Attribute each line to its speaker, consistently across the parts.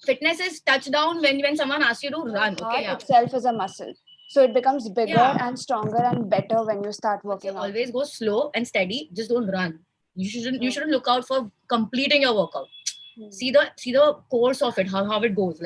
Speaker 1: fitness is touchdown when someone asks you to run. Okay,
Speaker 2: Heart itself is a muscle. So it becomes bigger and stronger and better when you start working out.
Speaker 1: Always go slow and steady. Just don't run. You shouldn't look out for completing your workout. See the course of it, how it goes.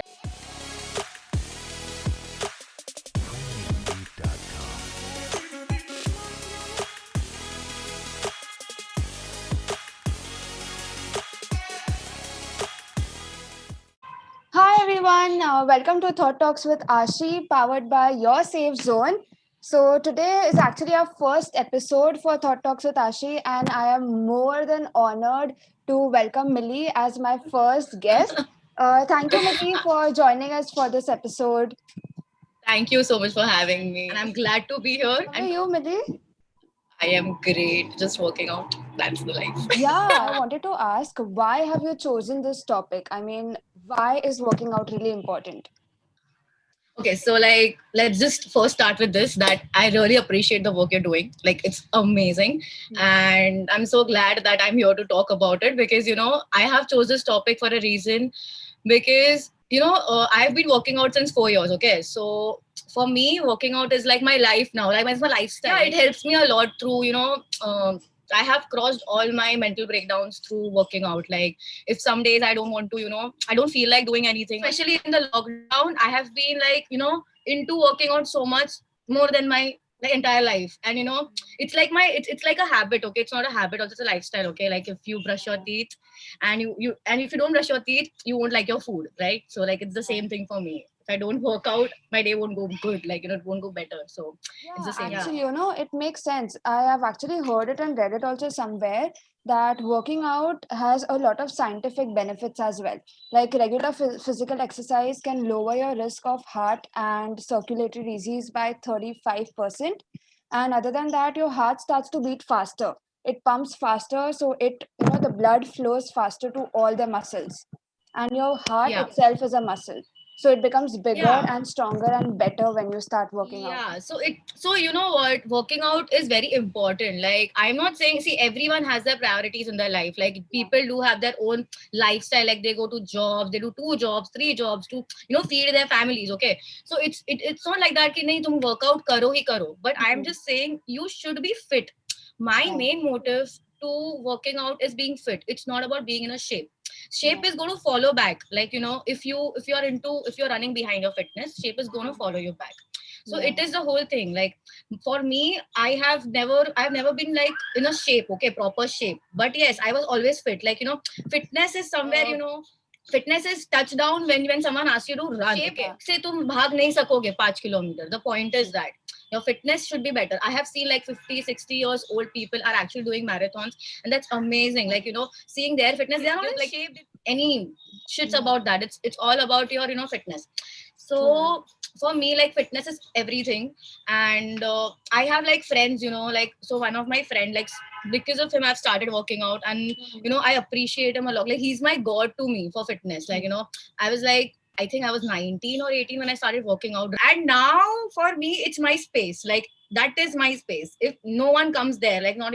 Speaker 2: Hi everyone, welcome to Thought Talks with Ashi, powered by Your Safe Zone. So today is actually our first episode for Thought Talks with Ashi, and I am more than honored to welcome Millie as my first guest. Thank you, Millie, for joining us for this episode.
Speaker 1: Thank you so much for having me, and I'm glad to be here.
Speaker 2: How are you, Millie?
Speaker 1: I am great. Just working out. That's the life.
Speaker 2: Yeah, I wanted to ask, why have you chosen this topic? I mean, why is working out really important?
Speaker 1: Okay, so let's just first start with this, that I really appreciate the work you're doing. Like, it's amazing. And I'm so glad that I'm here to talk about it, because I have chose this topic for a reason. Because I've been working out since 4 years. Okay, so for me, working out is like my life now. Like, it's my lifestyle. Yeah, it helps me a lot through I have crossed all my mental breakdowns through working out. Like, if some days I don't want to, I don't feel like doing anything, especially in the lockdown, I have been like, into working out so much more than my like entire life. And it's like it's like a habit. Okay, it's not a habit, also it's a lifestyle. Okay, like if you brush your teeth and and if you don't brush your teeth, you won't like your food, right? So like it's the same thing for me. If I don't work out, my day won't go good. Like, it won't go better. So it's the same.
Speaker 2: Actually, it makes sense. I have actually heard it and read it also somewhere that working out has a lot of scientific benefits as well. Like regular physical exercise can lower your risk of heart and circulatory disease by 35%. And other than that, your heart starts to beat faster. It pumps faster, so the blood flows faster to all the muscles. And your heart itself is a muscle. So it becomes bigger and stronger and better when you start working out.
Speaker 1: Yeah, so you know what, working out is very important. Like, I'm not saying, see, everyone has their priorities in their life. Like, people do have their own lifestyle. Like, they go to jobs, they do 2 jobs, 3 jobs to feed their families. Okay, so it's not like that ki nahi tum workout karo hi karo. But I'm just saying, you should be fit. My main motive to working out is being fit. It's not about being in a shape is going to follow back. Like, if you're running behind your fitness, shape is going to follow you back. So it is the whole thing. Like, for me, I've never been like in a shape, okay, proper shape. But yes, I was always fit. Like, fitness is somewhere, fitness is touchdown when someone asks you to run. Okay, say tum bhag nahi sakoge 5 kilometers. The point is that your fitness should be better. I have seen like 50, 60 years old people are actually doing marathons, and that's amazing. Like, seeing their fitness, they are not like any shits about that. It's all about your fitness. So for me, like, fitness is everything. And I have like friends, like, so one of my friend, like, because of him I've started working out. And I appreciate him a lot. Like, he's my god to me for fitness. Like, I was like, I think I was 19 or 18 when I started working out. And now for me, it's my space. Like, that is my space. If no one comes there, like, not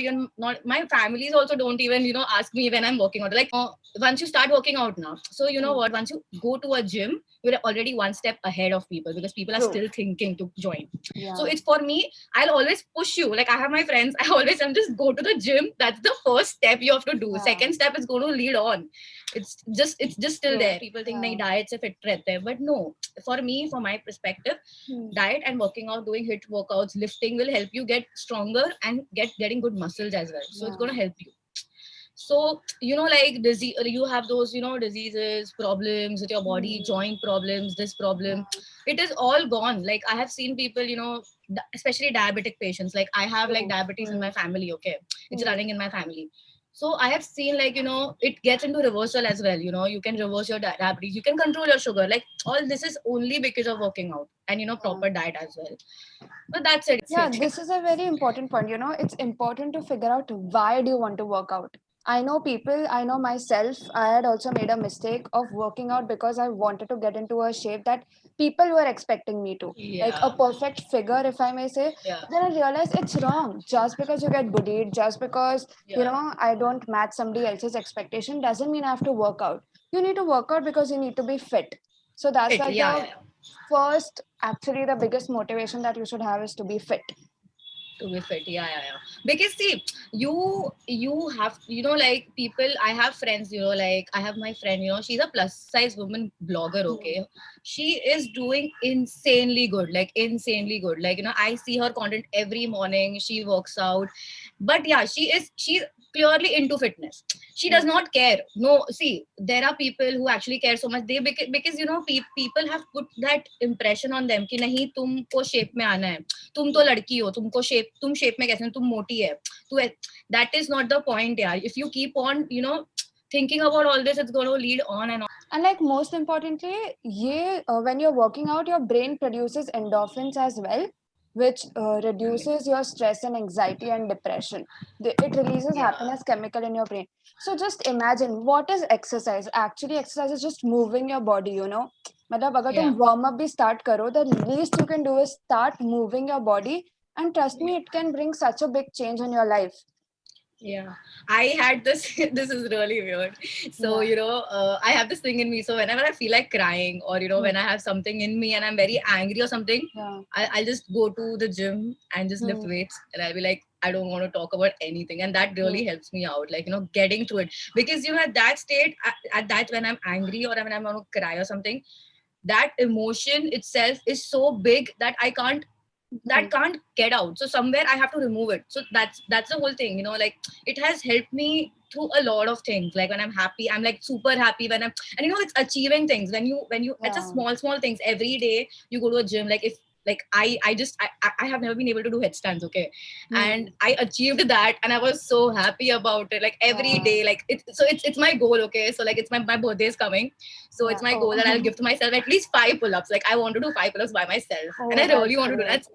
Speaker 1: my families also don't even, ask me when I'm working out. Like, once you start working out now, so you know what, once you go to a gym, you're already one step ahead of people, because people are still thinking to join. So it's, for me, I'll always push you. Like, I have my friends, I'm just go to the gym. That's the first step you have to do. Second step is going to lead on. It's just still there. People think nahi, diet se fit rehte hai. But no, for me, for my perspective, diet and working out, doing HIIT workouts, lifting will help you get stronger and getting good muscles as well. So it's going to help you. So, like, disease, you have those, diseases, problems with your body, joint problems, this problem, it is all gone. Like, I have seen people, especially diabetic patients. Like, I have like diabetes in my family. Okay, it's running in my family. So I have seen, like, it gets into reversal as well. You can reverse your diabetes, you can control your sugar. Like, all this is only because of working out and proper diet as well. But that's it.
Speaker 2: Yeah, this is a very important point. It's important to figure out why do you want to work out. I know myself, I had also made a mistake of working out because I wanted to get into a shape that people were expecting me to. Like a perfect figure, if I may say. Then I realized it's wrong. Just because you get bullied, just because, I don't match somebody else's expectation doesn't mean I have to work out. you need to work out because you need to be fit. So that's like
Speaker 1: Yeah,
Speaker 2: the
Speaker 1: yeah, yeah.
Speaker 2: first, actually the biggest motivation that you should have is to be fit.
Speaker 1: To be fit, yeah, yeah, yeah. Because see, you have, like people, I have friends, like I have my friend, she's a plus size woman blogger, okay. She is doing insanely good, like insanely good, like, I see her content every morning, she works out. But yeah, she's clearly into fitness. She does not care. No, see, there are people who actually care so much. They, because people have put that impression on them कि नहीं तुमको shape में आना है, तुम तो लड़की हो, तुम शेप में कैसे हो, तुम मोटी है, तू, that is not the point, यार. If you keep on, thinking about all this, it's going to lead on and on.
Speaker 2: And like most importantly, when you're working out, your brain produces endorphins as well, which reduces your stress and anxiety and depression. It releases
Speaker 1: Yeah.
Speaker 2: happiness chemical in your brain. So just imagine, what is exercise? Actually, exercise is just moving your body, मतलब अगर तुम warm up भी start करो, the least you can do is start moving your body, and trust me, it can bring such a big change in your life.
Speaker 1: Yeah, I had this. This is really weird. So, I have this thing in me. So, whenever I feel like crying, or, when I have something in me and I'm very angry or something, I'll just go to the gym and just lift weights. And I'll be like, I don't want to talk about anything. And that really helps me out, like, getting through it. Because, at that state, at that, when I'm angry or when I'm going to cry or something, that emotion itself is so big that I can't get out. So somewhere I have to remove it. So that's the whole thing, like it has helped me through a lot of things. Like when I'm happy, I'm like super happy when and it's achieving things when you it's a small things. Every day you go to a gym, like if like I have never been able to do headstands, okay, and I achieved that and I was so happy about it. Like every day, like it's my goal, okay. So like it's my birthday is coming, so it's my goal that I'll give to myself at least 5 pull-ups. Like I want to do 5 pull-ups by myself, and I really want to do that.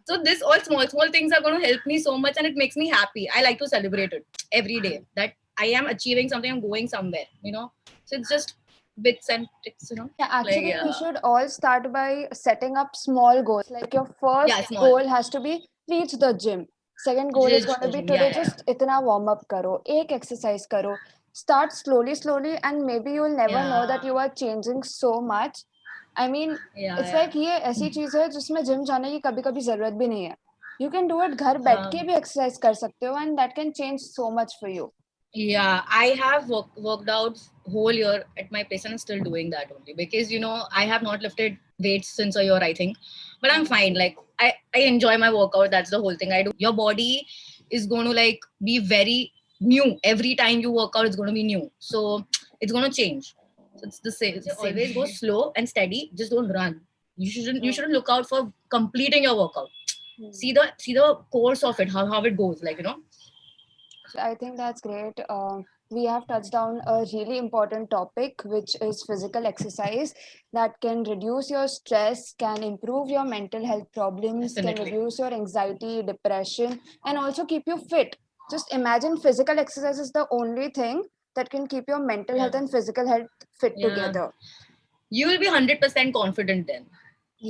Speaker 1: So this all small things are going to help me so much, and it makes me happy. I like to celebrate it every day that I am achieving something, I'm going somewhere, so it's just bits and tricks,
Speaker 2: Actually, we should all start by setting up small goals. Like your first goal has to be reach the gym. Second goal is going to be today just itna warm up karo, ek exercise karo. Start slowly, and maybe you'll never know that you are changing so much. I mean, it's like ये ऐसी चीज है जिसमें gym जाने की कभी-कभी जरूरत भी नहीं है. You can do it घर बैठ के भी exercise कर सकते हो, and that can change so much for you.
Speaker 1: Yeah, I have worked out whole year at my place and I'm still doing that only because I have not lifted weights since a year, I think, but I'm fine. Like I enjoy my workout. That's the whole thing I do. Your body is going to like be very new every time you work out. It's going to be new, so it's going to change. So it's the same. Always go slow and steady. Just don't run. You shouldn't look out for completing your workout. See the course of it, how it goes, like
Speaker 2: I think that's great. We have touched on a really important topic, which is physical exercise that can reduce your stress, can improve your mental health problems, can reduce your anxiety, depression, and also keep you fit. Just imagine physical exercise is the only thing that can keep your mental health and physical health fit together.
Speaker 1: You will be 100% confident then.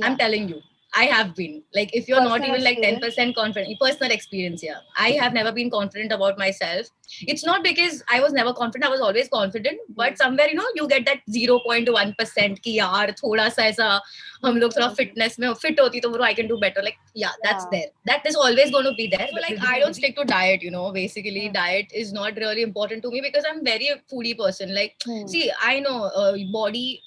Speaker 1: I'm telling you. I have been. Like, if you're not even like 10% confident, personal experience, yeah. I have never been confident about myself. It's not because I was never confident, I was always confident, but somewhere, you get that 0.1% ki yaar, thoda sa aisa, hum log thoda fitness mein fit hoti, to I can do better. Like, yeah, that's there. That is always going to be there. So, like, I don't stick to diet, basically, diet is not really important to me because I'm very a foodie person. Like, see, I know body,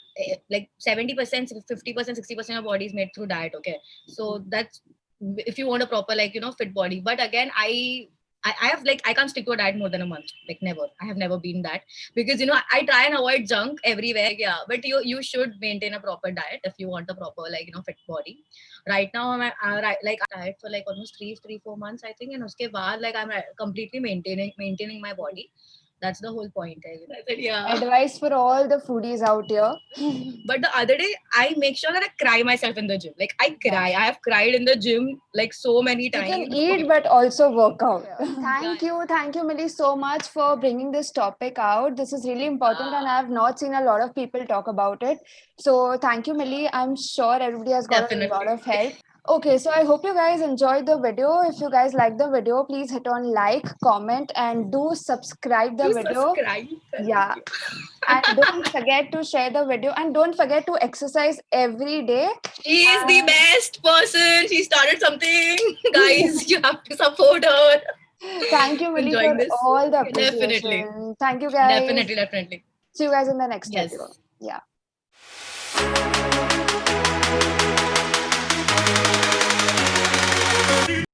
Speaker 1: like 70%, 50%, 60% of body is made through diet, okay. So that's if you want a proper like fit body. But again, I have like I can't stick to a diet more than a month. Like never. I have never been that because I try and avoid junk everywhere. Like, yeah, but you should maintain a proper diet if you want a proper like fit body. Right now I'm like diet for like almost 4 months I think, and uske baad like I'm completely maintaining my body. That's the whole point. I said, yeah.
Speaker 2: Advice for all the foodies out here.
Speaker 1: But the other day, I make sure that I cry myself in the gym. Like I cry. I have cried in the gym like so many times.
Speaker 2: You can eat but also work out. Thank you, Millie, so much for bringing this topic out. This is really important, and I have not seen a lot of people talk about it. So thank you, Millie. I'm sure everybody has got a lot of help. Okay, so I hope you guys enjoyed the video. If you guys like the video, please hit on like, comment, and do subscribe the
Speaker 1: Do
Speaker 2: video.
Speaker 1: subscribe.
Speaker 2: Yeah. And don't forget to share the video, and don't forget to exercise every day.
Speaker 1: She is the best person. She started something. Guys, you have to support her.
Speaker 2: Thank you, Millie, for
Speaker 1: Enjoying this.
Speaker 2: all the
Speaker 1: Definitely.
Speaker 2: appreciation. Thank you, guys.
Speaker 1: Definitely.
Speaker 2: See you guys in the next
Speaker 1: Yes.
Speaker 2: video. Yeah.